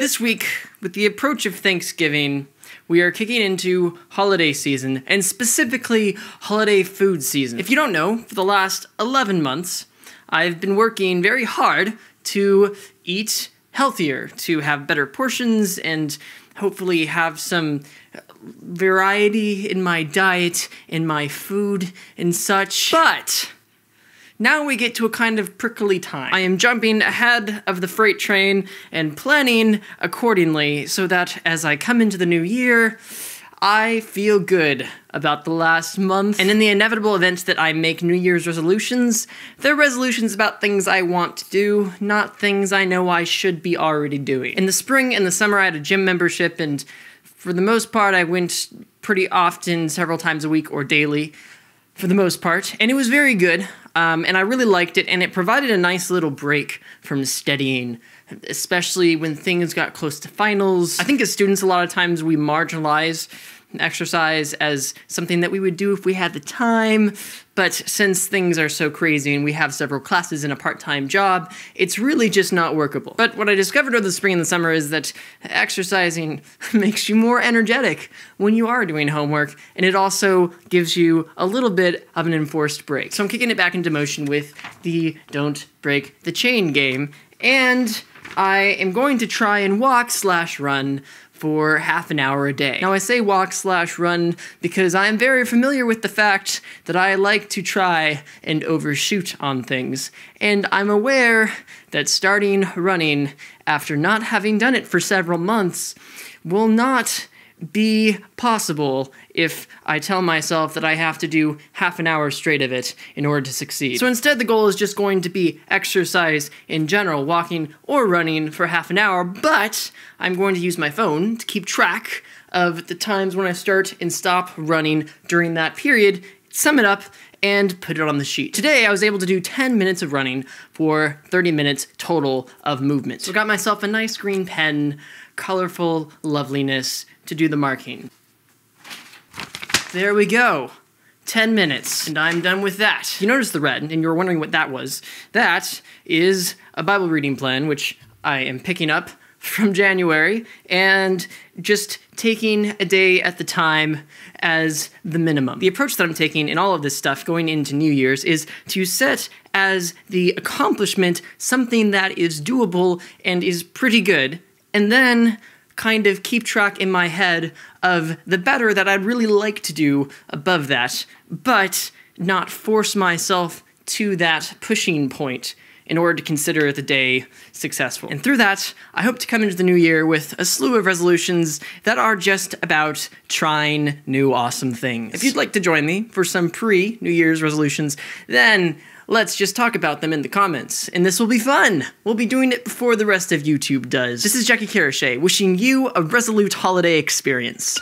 This week, with the approach of Thanksgiving, we are kicking into holiday season, and specifically holiday food season. If you don't know, for the last 11 months, I've been working very hard to eat healthier, to have better portions, and hopefully have some variety in my diet, in my food, and such. But now we get to a kind of prickly time. I am jumping ahead of the freight train and planning accordingly so that as I come into the new year, I feel good about the last month. And in the inevitable event that I make New Year's resolutions, they're resolutions about things I want to do, not things I know I should be already doing. In the spring and the summer, I had a gym membership, and for the most part, I went pretty often, several times a week or daily, for the most part, and it was very good. And I really liked it, and it provided a nice little break from studying, especially when things got close to finals. I think as students, a lot of times we marginalize exercise as something that we would do if we had the time, but since things are so crazy and we have several classes and a part-time job, it's really just not workable. But what I discovered over the spring and the summer is that exercising makes you more energetic when you are doing homework, and it also gives you a little bit of an enforced break. So I'm kicking it back into motion with the Don't Break the Chain game, and I am going to try and walk/run for half an hour a day. Now I say walk/run because I am very familiar with the fact that I like to try and overshoot on things, and I'm aware that starting running after not having done it for several months will not be possible if I tell myself that I have to do half an hour straight of it in order to succeed. So instead the goal is just going to be exercise in general, walking or running for half an hour, but I'm going to use my phone to keep track of the times when I start and stop running during that period, sum it up, and put it on the sheet. Today I was able to do 10 minutes of running for 30 minutes total of movement. So I got myself a nice green pen, colorful loveliness to do the marking. There we go. 10 minutes, and I'm done with that. You noticed the red, and you were wondering what that was. That is a Bible reading plan, which I am picking up from January, and just taking a day at the time as the minimum. The approach that I'm taking in all of this stuff going into New Year's is to set as the accomplishment something that is doable and is pretty good, and then kind of keep track in my head of the better that I'd really like to do above that, but not force myself to that pushing point in order to consider the day successful. And through that, I hope to come into the new year with a slew of resolutions that are just about trying new awesome things. If you'd like to join me for some pre-New Year's resolutions, then let's just talk about them in the comments, and this will be fun! We'll be doing it before the rest of YouTube does. This is Jacke Karashae, wishing you a resolute holiday experience.